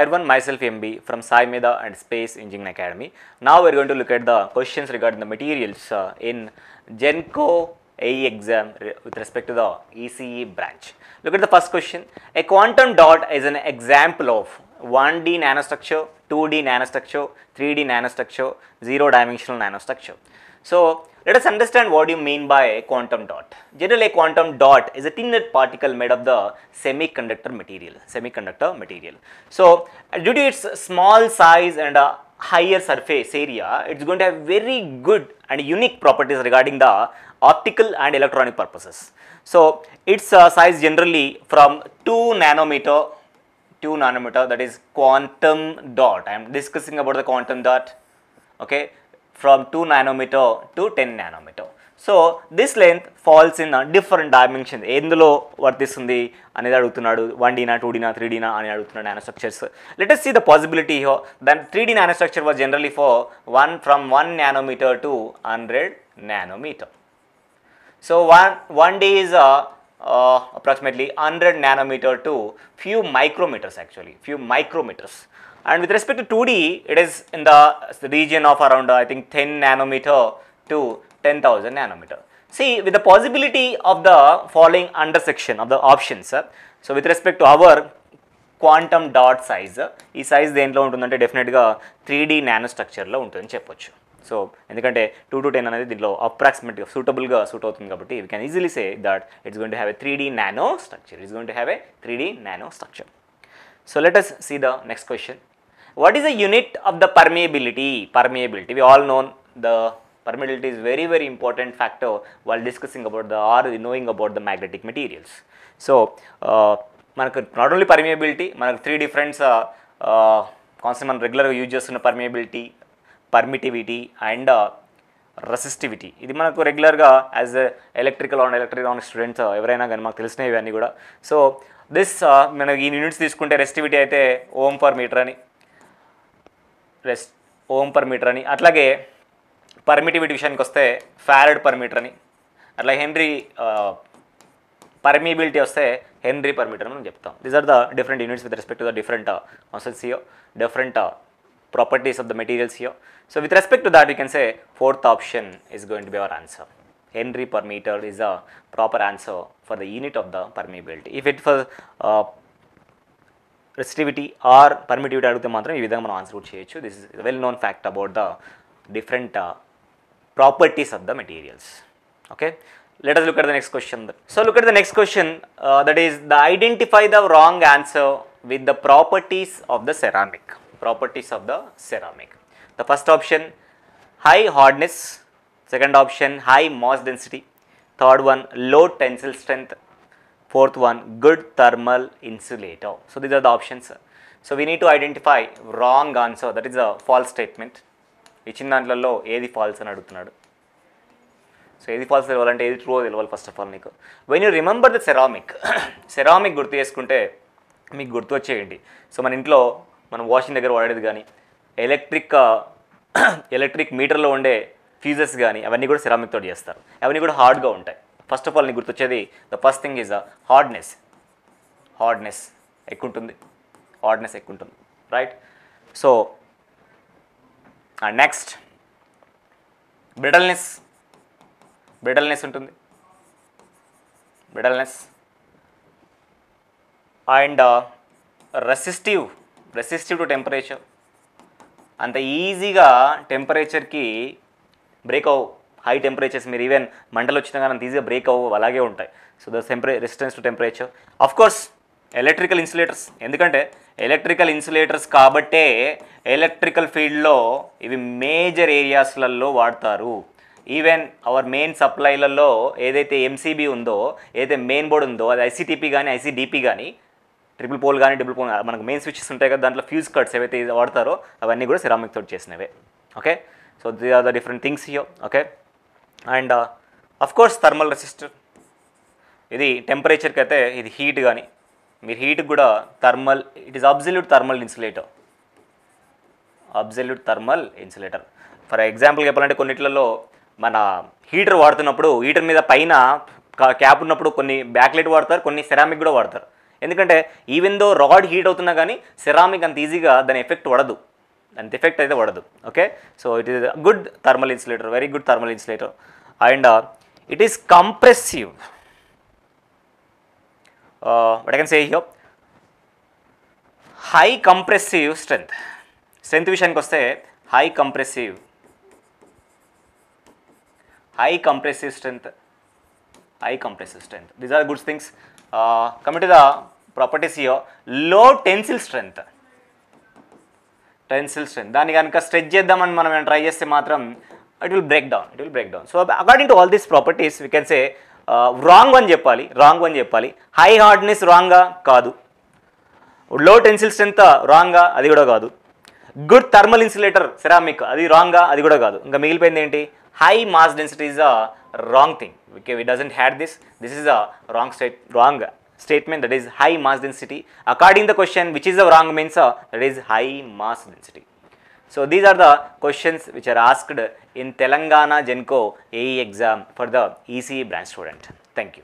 Hi everyone, myself MB from Sai Meda and Space Engineering Academy. Now we are going to look at the questions regarding the materials in Genco AE exam with respect to the ECE branch. Look at the first question. A quantum dot is an example of 1D nanostructure, 2D nanostructure, 3D nanostructure, 0-dimensional nanostructure. So let us understand what you mean by a quantum dot. Generally, a quantum dot is a thin particle made of the semiconductor material. So due to its small size and a higher surface area, it's going to have very good and unique properties regarding the optical and electronic purposes. So its size generally from 2 nanometer, that is quantum dot. I am discussing about the quantum dot. Okay, from 2 nanometer to 10 nanometer. So this length falls in different dimensions. ఎందులో వర్తిస్తుంది అనేది అడుగుతున్నాడు. 1D na, 2D na, 3D na అని అడుగుతున్నాడు nanostructures. Let us see the possibility here. Then 3D nanostructure was generally for from 1 nanometer to 100 nanometer. So 1D is approximately 100 nanometer to few micrometers actually, And with respect to 2D, it is in the region of around I think 10 nanometer to 10,000 nanometer. See, with the possibility of the following intersection of the options, so with respect to our quantum dot size, ఈ size దేంట్లో ఉంటుందంటే డెఫినెట్గా 3D నానోస్ట్రక్చర్లో ఉంటుందని చెప్పొచ్చు. So ఎందుకంటే 2 to 10 అనేది దీంట్లో అప్రాక్సిమేట్గా సూట్ అవుతుంది కాబట్టి we can easily say that it's going to have a 3D నానోస్ట్రక్చర్. So let us see the next question. What is the unit of the permeability? We all know the permeability is very important factor while discussing about knowing about the magnetic materials. So మనకు not only permeability, మనకు 3 different concepts మనం రెగ్యులర్గా use చేస్తున్న permeability, permittivity and resistivity. ఇది మనకు రెగ్యులర్గా as electrical students ఎవరైనా కానీ మాకు తెలిసినవి ఇవన్నీ కూడా. సో దిస్ మనకి ఈ యూనిట్స్ తీసుకుంటే రెసిస్టివిటీ అయితే ఓం పర్ మీటర్ అని, అట్లాగే పర్మిటివిటీ విషయానికి వస్తే ఫారడ్ పర్ మీటర్ అని, అట్లా పర్మిబిలిటీ వస్తే హెన్రీ పర్ మీటర్ అని చెప్తాం. These are the different units with respect to the different concepts here, different properties of the materials here. So with respect to that, we can say fourth option is going to be our answer. Henry per meter is a proper answer for the unit of the permeability. If it for resistivity or permittivity adugute matram ee vidhanga manam answer cheyachchu. This is a well known fact about the different properties of the materials. Okay, let us look at the next question. So look at the next question, that is the identify the wrong answer with the properties of the ceramic. The first option, high hardness. Second option, high mass density. Third one, low tensile strength. Fourth one, good thermal insulator. So these are the options. So we need to identify wrong answer, that is a false statement. ఇచ్చిన దాంట్లో ఏది falls అని అడుగుతున్నాడు. So ఏది falls తెలవాలంటే ఏది true తెలవాలి first of all నీకు. When you remember the ceramic గుర్తు చేసుకుంటే మీకు గుర్తు వచ్చేయండి. సో మన ఇంట్లో మనం వాషింగ్ దగ్గర వాడేది కానీ ఎలక్ట్రిక్ మీటర్లో ఉండే ఫ్యూజెస్ కానీ అవన్నీ కూడా సెరామిక్ తోటి చేస్తారు. అవన్నీ కూడా హార్డ్గా ఉంటాయి. ఫస్ట్ ఆఫ్ ఆల్ నీకు గుర్తొచ్చేది the first thing is hardness ఎక్కువ ఉంటుంది, రైట్. సో నెక్స్ట్ బ్రిటల్నెస్ ఉంటుంది, అండ్ రెసిస్టివ్ టు టెంపరేచర్. అంత ఈజీగా టెంపరేచర్కి బ్రేక్ అవ్వు. హై టెంపరేచర్స్ మీరు ఈవెన్ మంటలు వచ్చినా కానీ అంత ఈజీగా బ్రేక్ అవ్వు, అలాగే ఉంటాయి. So the resistance to temperature. Of course electrical insulators, ఎందుకంటే ఎలక్ట్రికల్ ఇన్సులేటర్స్ కాబట్టే ఎలక్ట్రికల్ ఫీల్డ్లో ఇవి మేజర్ ఏరియాస్లలో వాడతారు. ఈవెన్ అవర్ మెయిన్ సప్లైలలో ఏదైతే ఎంసీబీ ఉందో, ఏదైతే మెయిన్ బోర్డు ఉందో, అది ఐసీటీపీ కానీ ఐసీడీపీ కానీ, ట్రిపుల్ పోల్ మనకు మెయిన్ స్విచెస్ ఉంటాయి కదా, దాంట్లో ఫ్యూజ్ కట్స్ ఏవైతే వాడతారో అవన్నీ కూడా సెరామిక్ తోటి చేసినవే. Okay, so they are the different things here. Okay, and of course thermal resistor. ఇది టెంపరేచర్కి అయితే ఇది హీట్ కానీ, మీరు హీట్కి కూడా it is absolute thermal insulator. For example చెప్పాలంటే కొన్నిట్లలో మన హీటర్ వాడుతున్నప్పుడు హీటర్ మీద పైన క్యాప్ ఉన్నప్పుడు కొన్ని బ్యాక్లైట్ వాడతారు, కొన్ని సెరామిక్ కూడా వాడతారు. ఎందుకంటే ఈవెన్ దో రాడ్ హీట్ అవుతున్నా కానీ సెరామిక్ అంత ఈజీగా దాని ఎఫెక్ట్ పడదు, అంత ఎఫెక్ట్ అయితే పడదు. Okay, so it is good thermal insulator, very good thermal insulator. And it is compressive. what I can say here, high compressive strength. Strength విషయానికి వస్తే high compressive strength, these are good things. Coming to the properties here, low tensile strength. దాన్ని కనుక stretch చేద్దామని మనం try చేస్తే మాత్రం it will break down. So according to all these properties we can say wrong అని చెప్పాలి. High hardness రాంగా కాదు, లో టెన్సిల్ స్ట్రెంత్ రాంగా అది కూడా కాదు, గుడ్ థర్మల్ ఇన్సులేటర్ సెరామిక్ అది రాంగా అది కూడా కాదు. ఇంకా మిగిలిపోయింది ఏంటి, high mass density is a wrong thing. We doesn't had this is a wrong statement, that is high mass density. According to the question, which is the wrong means that is high mass density. So these are the questions which are asked in Telangana Genco AE exam for the ECE branch student. Thank you.